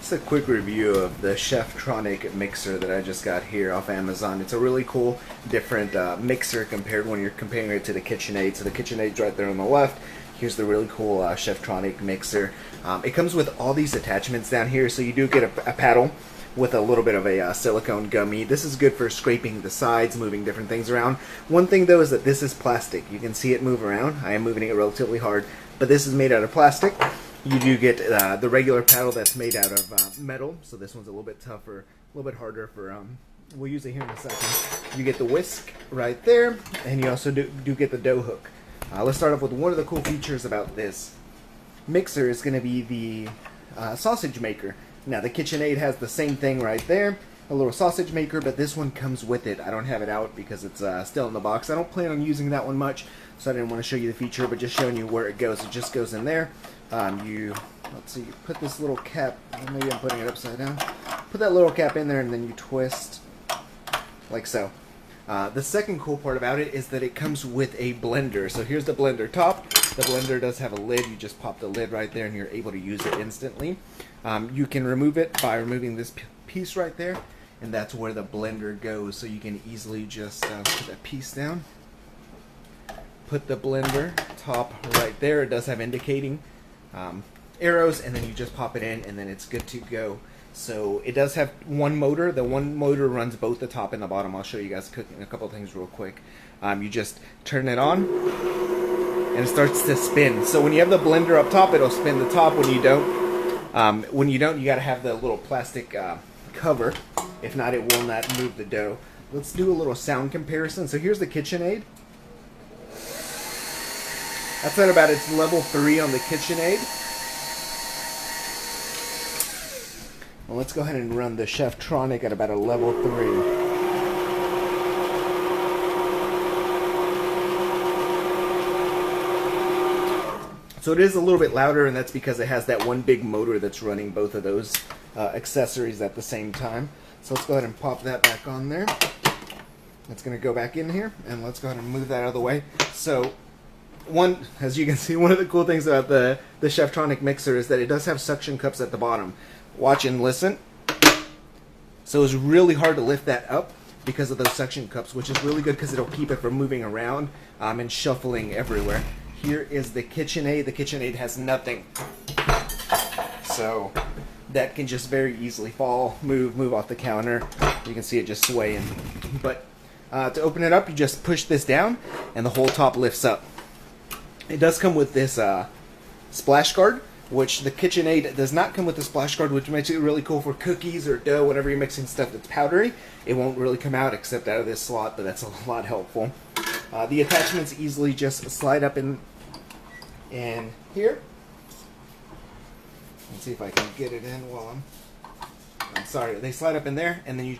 Just a quick review of the CHEFTRONIC mixer that I just got here off Amazon. It's a really cool, different mixer compared when you're comparing it to the KitchenAid. So the KitchenAid's right there on the left. Here's the really cool CHEFTRONIC mixer. It comes with all these attachments down here. So you do get a paddle with a little bit of a silicone gummy. This is good for scraping the sides, moving different things around. One thing though is that this is plastic. You can see it move around. I am moving it relatively hard, but this is made out of plastic. You do get the regular paddle that's made out of metal, so this one's a little bit tougher, a little bit harder for, we'll use it here in a second. You get the whisk right there, and you also do get the dough hook. Let's start off with one of the cool features about this mixer is going to be the sausage maker. Now the KitchenAid has the same thing right there, a little sausage maker, but this one comes with it. I don't have it out because it's still in the box. I don't plan on using that one much, so I didn't want to show you the feature, but just showing you where it goes. It just goes in there. Let's see, you put this little cap, maybe I'm putting it upside down. Put that little cap in there and then you twist like so. The second cool part about it is that it comes with a blender. So here's the blender top. The blender does have a lid. You just pop the lid right there and you're able to use it instantly. You can remove it by removing this piece right there, and that's where the blender goes. So you can easily just put that piece down. Put the blender top right there. It does have indicating arrows, and then you just pop it in and then it's good to go. So it does have one motor. The one motor runs both the top and the bottom. I'll show you guys cooking a couple of things real quick. You just turn it on and it starts to spin. So when you have the blender up top, it'll spin the top. When you don't, you gotta have the little plastic cover. If not, it will not move the dough. Let's do a little sound comparison. So here's the KitchenAid. That's at about its level 3 on the KitchenAid. Well, let's go ahead and run the CHEFTRONIC at about a level 3. So it is a little bit louder, and that's because it has that one big motor that's running both of those accessories at the same time. So let's go ahead and pop that back on there. It's going to go back in here, and let's go ahead and move that out of the way. So as you can see, one of the cool things about the CHEFTRONIC mixer is that it does have suction cups at the bottom. Watch and listen. So it's really hard to lift that up because of those suction cups, which is really good because it'll keep it from moving around and shuffling everywhere. Here is the KitchenAid. The KitchenAid has nothing. So that can just very easily fall, move off the counter. You can see it just swaying. But to open it up, you just push this down and the whole top lifts up. It does come with this splash guard, which the KitchenAid does not come with the splash guard, which makes it really cool for cookies or dough. Whenever you're mixing stuff that's powdery, it won't really come out except out of this slot, but that's a lot helpful. The attachments easily just slide up in here. Let's see if I can get it in while I'm sorry. They slide up in there, and then you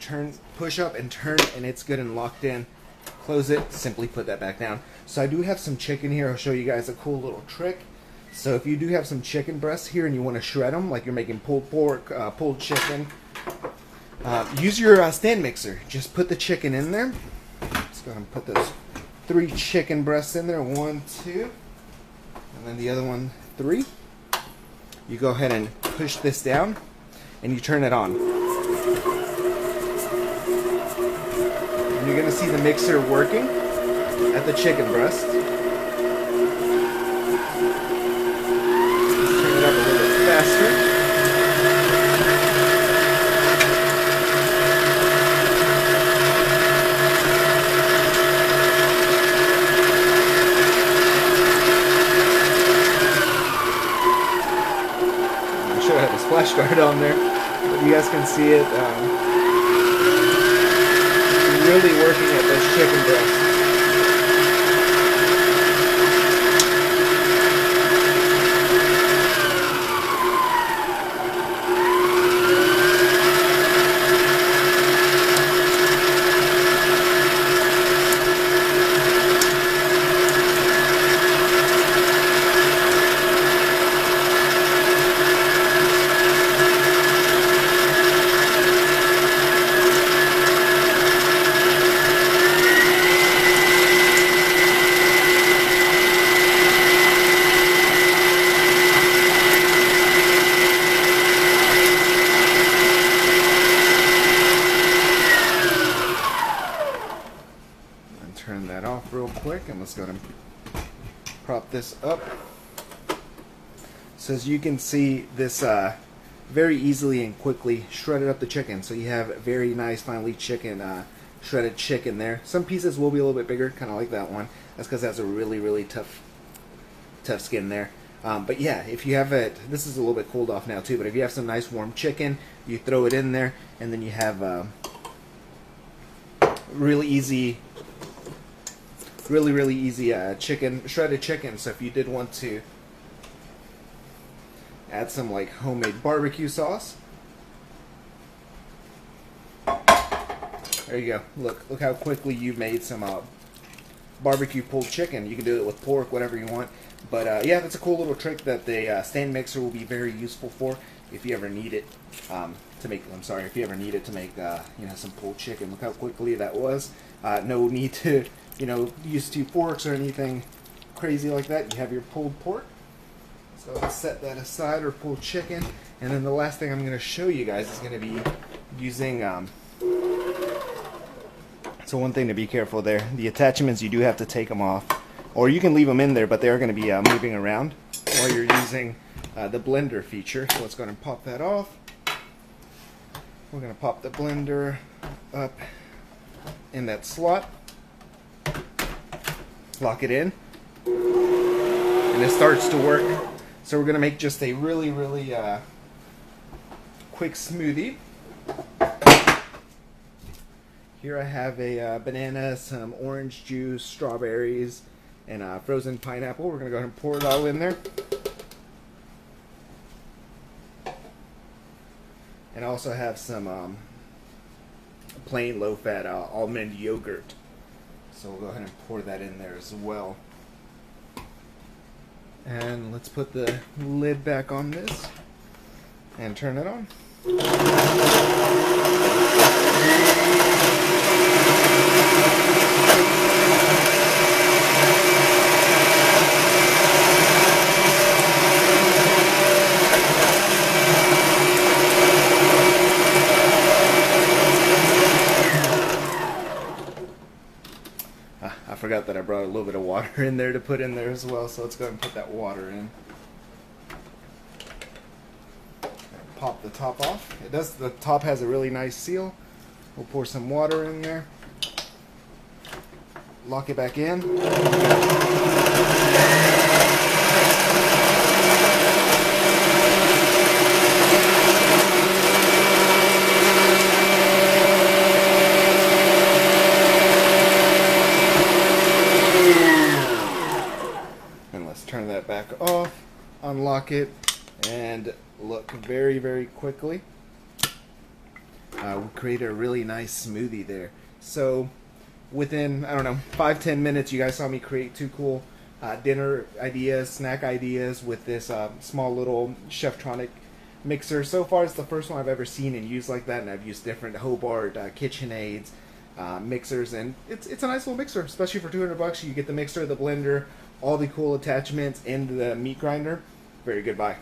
push up and turn, and it's good and locked in. Close it, simply put that back down. So I do have some chicken here. I'll show you guys a cool little trick. So if you do have some chicken breasts here and you want to shred them, like you're making pulled pork, pulled chicken, use your stand mixer. Just put the chicken in there. Let's go ahead and put those 3 chicken breasts in there. 1, 2, and then the other one 3. You go ahead and push this down and you turn it on. And you're going to see the mixer working at the chicken breast. Turn it up a little bit faster. I should have had the splash guard on there, but you guys can see it. Really working at those chicken breasts. quick. I'm just going to prop this up. So as you can see, this very easily and quickly shredded up the chicken. So you have very nice, finely shredded chicken there. Some pieces will be a little bit bigger, kind of like that one. That's because it has a really tough skin there. But yeah, if you have it, this is a little bit cooled off now too, but if you have some nice warm chicken, you throw it in there, and then you have really easy shredded chicken. So if you did want to add some like homemade barbecue sauce, there you go. Look how quickly you made some barbecue pulled chicken. You can do it with pork, whatever you want. But yeah, that's a cool little trick that the stand mixer will be very useful for if you ever need it to make. I'm sorry, if you ever need it to make you know, some pulled chicken. Look how quickly that was. No need to use two forks or anything crazy like that. You have your pulled pork. So let's set that aside, or pulled chicken. And then the last thing I'm going to show you guys is going to be using. So one thing to be careful there, the attachments, you do have to take them off. Or you can leave them in there, but they are going to be moving around while you're using the blender feature. So let's go ahead and pop that off. We're going to pop the blender up in that slot. Lock it in. And it starts to work. So we're going to make just a really quick smoothie. Here I have a banana, some orange juice, strawberries, and frozen pineapple. We're going to go ahead and pour it all in there. And I also have some plain low-fat almond yogurt. So we'll go ahead and pour that in there as well. And let's put the lid back on this and turn it on. I forgot that I brought a little bit of water in there to put in there as well, so let's go ahead and put that water in. Pop the top off. The top has a really nice seal. We'll pour some water in there. Lock it back in. And let's turn that back off, unlock it, and look, very quickly we create a really nice smoothie there. So within, I don't know, 5-10 minutes, you guys saw me create two cool dinner ideas, snack ideas with this small little CHEFTRONIC mixer. So far it's the first one I've ever seen and used like that, and I've used different Hobart, KitchenAids, mixers, and it's a nice little mixer, especially for $200. You get the mixer, the blender, all the cool attachments, and the meat grinder. Very good buy.